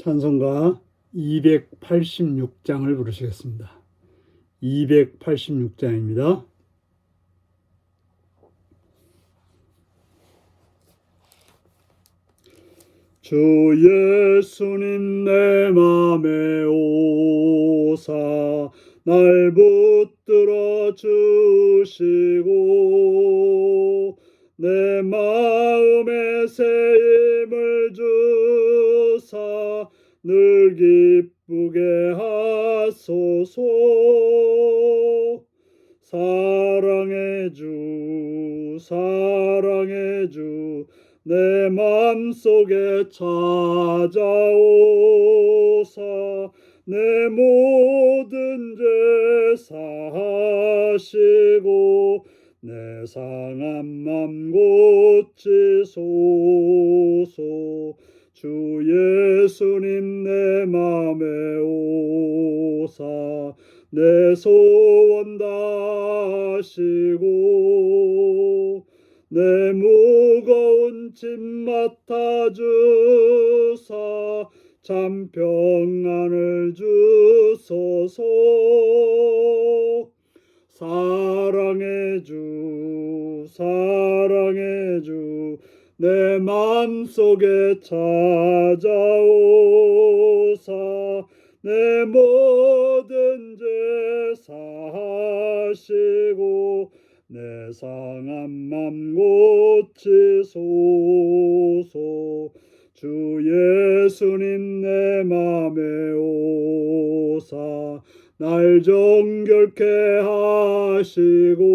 찬송가 286장을 부르시겠습니다. 286장입니다. 주 예수님 내 맘에 오사 날 붙들어 주시고 내 마음에 새 힘을 주사 늘 기쁘게 하소서. 사랑의 주 사랑의 주 내 맘속에 찾아오사 내 모든 죄 사하시고 내 상한 맘 고치소서. 주 예수님 내 맘에 오사 내 소원 다하시고 내 무거운 짐 맡아주사 참 평안을 주소서. 사랑의 주 사랑의 주 내 맘속에 찾아오사 내 모든 죄 사하시고 내 상한 맘 고치소서. 주 예수님 내 맘에 오사 날 정결케 하시고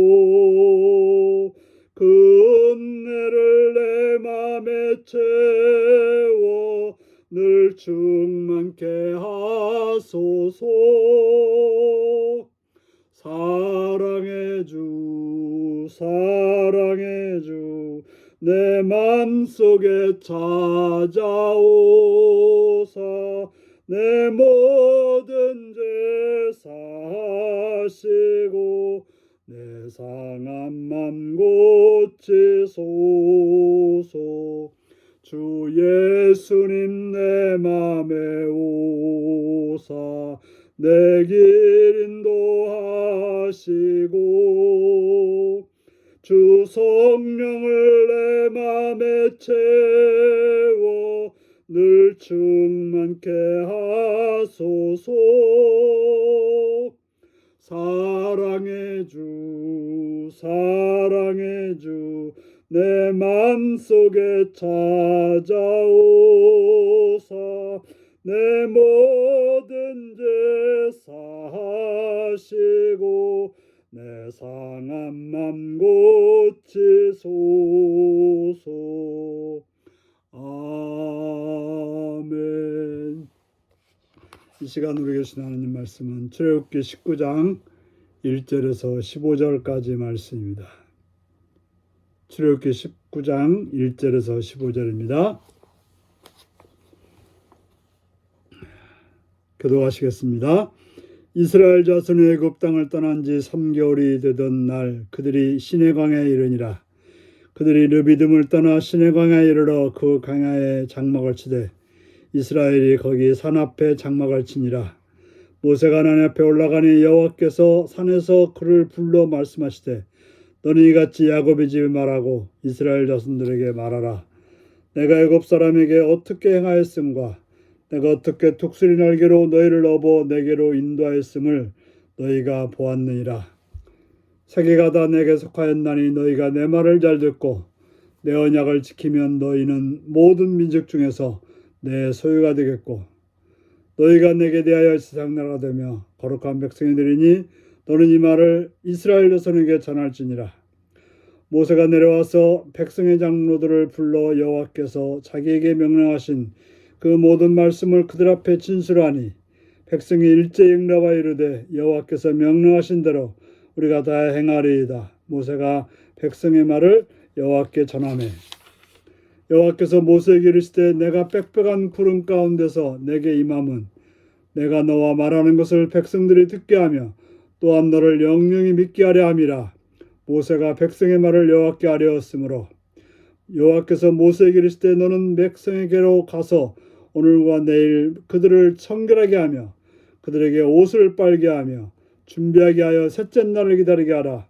그 은혜를 내 맘에 채워 늘 충만케 하소서. 사랑의 주 사랑의 주 내 맘속에 찾아오사 내 모든 죄 사하시고 내 상한 맘 고치소서. 주 예수님 내 맘에 오사 내 길 인도하시고 주 성령을 내 맘에 채워 늘 충만케 하소서. 사랑의 주 사랑의 주 내 맘속에 찾아오사 내 모든 죄 사하시고 내 상한 맘 고치소서. 아멘. 이 시간 우리 계신 하나님 말씀은 출애굽기 19장 1절에서 15절까지 말씀입니다. 출애굽기 19장 1절에서 15절입니다. 교도하시겠습니다. 이스라엘 자손이 애굽 땅을 떠난 지 3개월이 되던 날 그들이 시내강에 이르니라. 그들이 르비딤을 떠나 시내강에 이르러 그 강야에 장막을 치되 이스라엘이 거기 산 앞에 장막을 치니라. 모세가 하나님 앞에 올라가니 여호와께서 산에서 그를 불러 말씀하시되 너는 이같이 야곱의 집에 말하고 이스라엘 자손들에게 말하라. 내가 애굽 사람에게 어떻게 행하였음과 내가 어떻게 독수리 날개로 너희를 업어 내게로 인도하였음을 너희가 보았느니라. 세계가 다 내게 속하였나니 너희가 내 말을 잘 듣고 내 언약을 지키면 너희는 모든 민족 중에서 내 소유가 되겠고 너희가 내게 대하여 세상 나라가 되며 거룩한 백성이 되리니 너는 이 말을 이스라엘 자손에게 전할지니라. 모세가 내려와서 백성의 장로들을 불러 여호와께서 자기에게 명령하신 그 모든 말씀을 그들 앞에 진술하니 백성이 일제히 응답하여 이르되 여호와께서 명령하신 대로 우리가 다 행하리이다. 모세가 백성의 말을 여호와께 전하매 여호와께서 모세에게 이르시되 내가 빽빽한 구름 가운데서 내게 임함은 내가 너와 말하는 것을 백성들이 듣게 하며 또한 너를 영영히 믿게 하려 함이라. 모세가 백성의 말을 여호와께 아뢰었으므로 여호와께서 모세에게 이르시되 너는 백성에게로 가서 오늘과 내일 그들을 청결하게 하며 그들에게 옷을 빨게 하며 준비하게 하여 셋째 날을 기다리게 하라.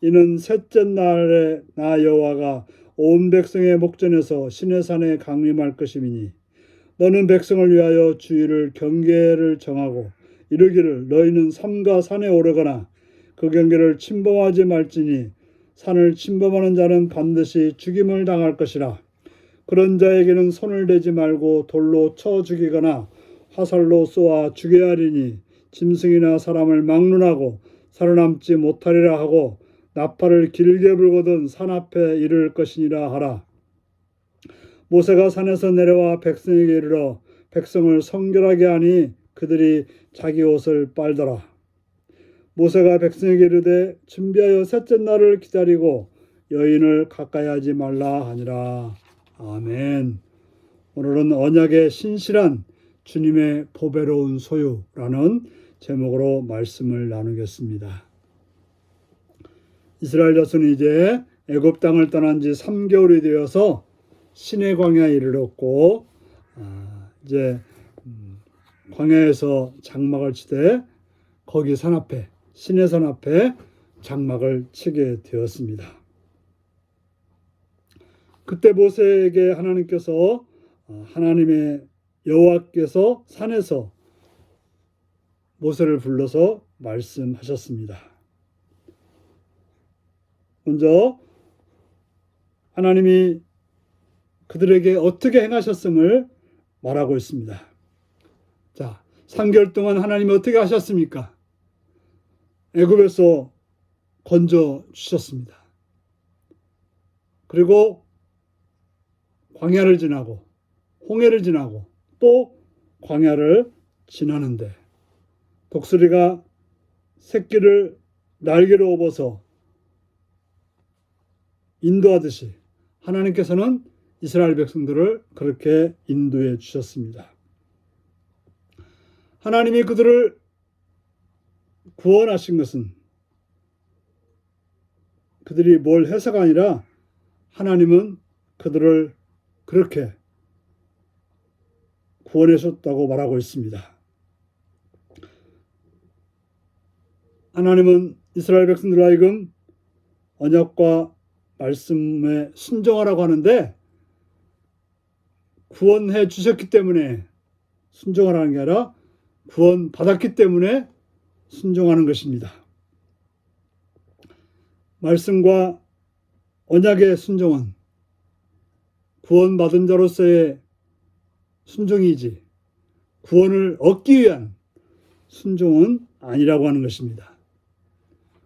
이는 셋째 날에 나 여호와가 온 백성의 목전에서 시내산에 강림할 것임이니 너는 백성을 위하여 주일을 경계를 정하고 이르기를 너희는 삼가 산에 오르거나 그 경계를 침범하지 말지니 산을 침범하는 자는 반드시 죽임을 당할 것이라. 그런 자에게는 손을 대지 말고 돌로 쳐 죽이거나 화살로 쏘아 죽여야 하리니 짐승이나 사람을 막론하고 살아남지 못하리라 하고 나팔을 길게 불거든 산 앞에 이를 것이니라 하라. 모세가 산에서 내려와 백성에게 이르러 백성을 성결하게 하니 그들이 자기 옷을 빨더라. 모세가 백성에게 이르되 준비하여 셋째 날을 기다리고 여인을 가까이 하지 말라 하니라. 아멘. 오늘은 언약의 신실한 주님의 보배로운 소유라는 제목으로 말씀을 나누겠습니다. 이스라엘 자손이 이제 애굽 땅을 떠난 지 3개월이 되어서 시내 광야에 이르렀고 이제 광야에서 장막을 치되 거기 산 앞에 시내산 앞에 장막을 치게 되었습니다. 그때 모세에게 하나님께서 하나님의 여호와께서 산에서 모세를 불러서 말씀하셨습니다. 먼저 하나님이 그들에게 어떻게 행하셨음을 말하고 있습니다. 자, 3개월 동안 하나님이 어떻게 하셨습니까? 애굽에서 건져 주셨습니다. 그리고 광야를 지나고 홍해를 지나고 또 광야를 지나는데 독수리가 새끼를 날개로 업어서 인도하듯이 하나님께서는 이스라엘 백성들을 그렇게 인도해 주셨습니다. 하나님이 그들을 구원하신 것은 그들이 뭘 해서가 아니라 하나님은 그들을 그렇게 구원하셨다고 말하고 있습니다. 하나님은 이스라엘 백성들 하여금 언약과 말씀에 순종하라고 하는데 구원해 주셨기 때문에 순종하라는 게 아니라 구원 받았기 때문에 순종하는 것입니다. 말씀과 언약의 순종은 구원받은 자로서의 순종이지 구원을 얻기 위한 순종은 아니라고 하는 것입니다.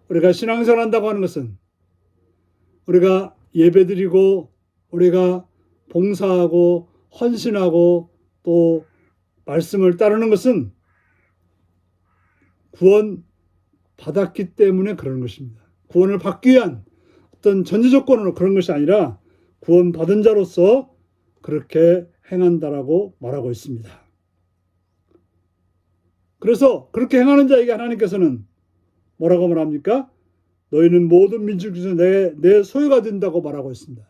우리가 신앙생활 한다고 하는 것은 우리가 예배드리고 우리가 봉사하고 헌신하고 또 말씀을 따르는 것은 구원 받았기 때문에 그런 것입니다. 구원을 받기 위한 어떤 전제 조건으로 그런 것이 아니라 구원 받은 자로서 그렇게 행한다라고 말하고 있습니다. 그래서 그렇게 행하는 자에게 하나님께서는 뭐라고 말합니까? 너희는 모든 민족 중에서 내 소유가 된다고 말하고 있습니다.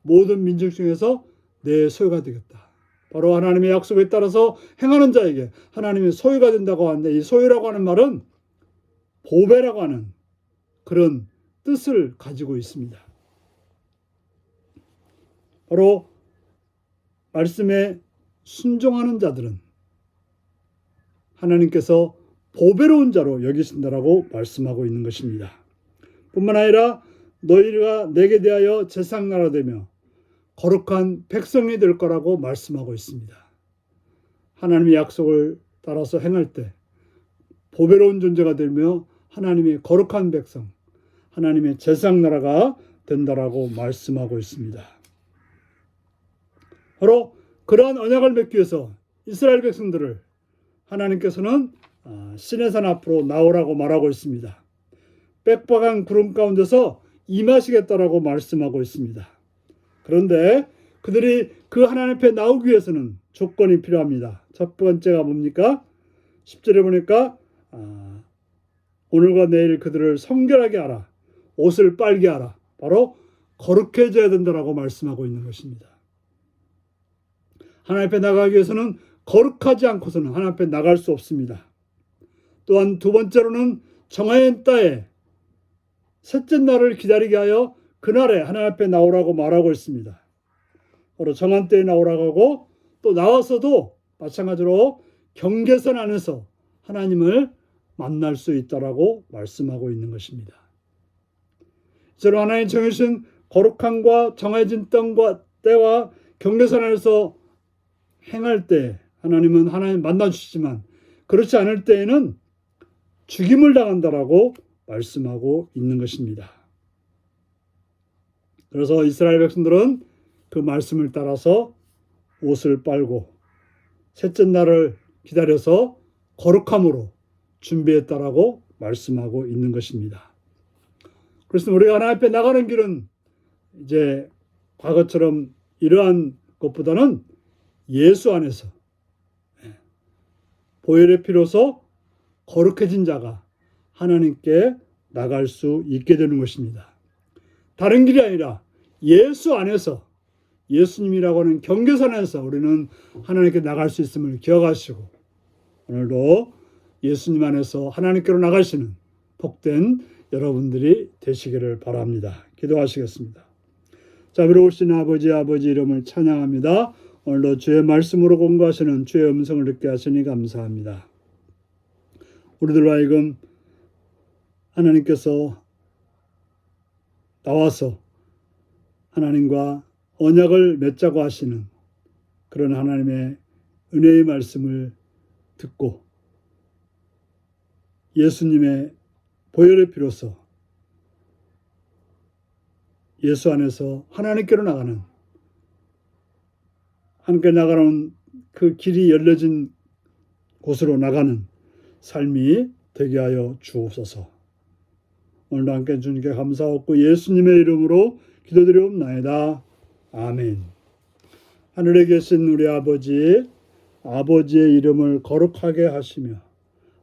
모든 민족 중에서 내 소유가 되겠다. 바로 하나님의 약속에 따라서 행하는 자에게 하나님의 소유가 된다고 하는데 이 소유라고 하는 말은 보배라고 하는 그런 뜻을 가지고 있습니다. 바로 말씀에 순종하는 자들은 하나님께서 보배로운 자로 여기신다라고 말씀하고 있는 것입니다. 뿐만 아니라 너희가 내게 대하여 제상나라 되며 거룩한 백성이 될 거라고 말씀하고 있습니다. 하나님의 약속을 따라서 행할 때 보배로운 존재가 되며 하나님의 거룩한 백성, 하나님의 제상나라가 된다라고 말씀하고 있습니다. 바로 그러한 언약을 맺기 위해서 이스라엘 백성들을 하나님께서는 시내산 앞으로 나오라고 말하고 있습니다. 빽빽한 구름 가운데서 임하시겠다라고 말씀하고 있습니다. 그런데 그들이 그 하나님 앞에 나오기 위해서는 조건이 필요합니다. 첫 번째가 뭡니까? 10절에 보니까 오늘과 내일 그들을 성결하게 하라. 옷을 빨게 하라. 바로 거룩해져야 된다라고 말씀하고 있는 것입니다. 하나님 앞에 나가기 위해서는 거룩하지 않고서는 하나님 앞에 나갈 수 없습니다. 또한 두 번째로는 정하인 때에 셋째 날을 기다리게 하여 그날에 하나님 앞에 나오라고 말하고 있습니다. 바로 정한 때에 나오라고 하고 또 나와서도 마찬가지로 경계선 안에서 하나님을 만날 수 있다라고 말씀하고 있는 것입니다. 이처럼 하나님 정해주신 거룩함과 정해진 때와 경계선 안에서 행할 때 하나님은 하나님 만나주시지만 그렇지 않을 때에는 죽임을 당한다라고 말씀하고 있는 것입니다. 그래서 이스라엘 백성들은 그 말씀을 따라서 옷을 빨고 셋째 날을 기다려서 거룩함으로 준비했다라고 말씀하고 있는 것입니다. 그래서 우리가 하나님 앞에 나가는 길은 이제 과거처럼 이러한 것보다는 예수 안에서 보혈의 피로서 거룩해진 자가 하나님께 나갈 수 있게 되는 것입니다. 다른 길이 아니라 예수 안에서 예수님이라고 하는 경계선 안에서 우리는 하나님께 나갈 수 있음을 기억하시고 오늘도 예수님 안에서 하나님께로 나가시는 복된 여러분들이 되시기를 바랍니다. 기도하시겠습니다. 자, 위로우신 아버지 이름을 찬양합니다. 오늘도 주의 말씀으로 공부하시는 주의 음성을 듣게 하시니 감사합니다. 우리들로 하여금 하나님께서 나와서 하나님과 언약을 맺자고 하시는 그런 하나님의 은혜의 말씀을 듣고 예수님의 보혈의 피로서 예수 안에서 하나님께로 나가는 하나님께 나가는 그 길이 열려진 곳으로 나가는 삶이 되게 하여 주옵소서. 오늘도 함께 주님께 감사하고 예수님의 이름으로 기도드리옵나이다. 아멘. 하늘에 계신 우리 아버지의 이름을 거룩하게 하시며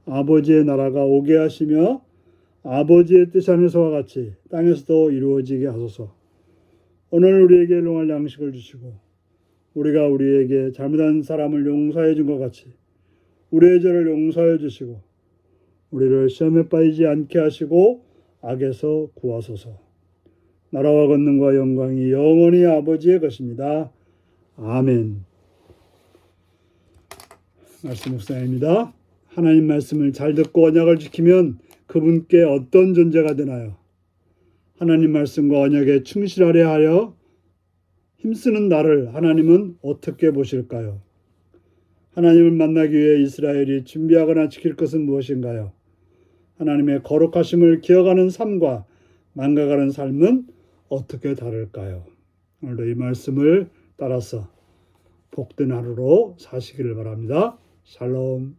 아버지의 나라가 오게 하시며 아버지의 뜻 하늘에서와 같이 땅에서도 이루어지게 하소서. 오늘 우리에게 일용할 양식을 주시고 우리가 우리에게 잘못한 사람을 용서해 준 것 같이 우리의 죄를 용서해 주시고 우리를 시험에 빠지지 않게 하시고 악에서 구하소서. 나라와 권능과 영광이 영원히 아버지의 것입니다. 아멘. 말씀 묵상입니다. 하나님 말씀을 잘 듣고 언약을 지키면 그분께 어떤 존재가 되나요? 하나님 말씀과 언약에 충실하려 하여 힘쓰는 나를 하나님은 어떻게 보실까요? 하나님을 만나기 위해 이스라엘이 준비하거나 지킬 것은 무엇인가요? 하나님의 거룩하심을 기억하는 삶과 망각하는 삶은 어떻게 다를까요? 오늘도 이 말씀을 따라서 복된 하루로 사시기를 바랍니다. 샬롬.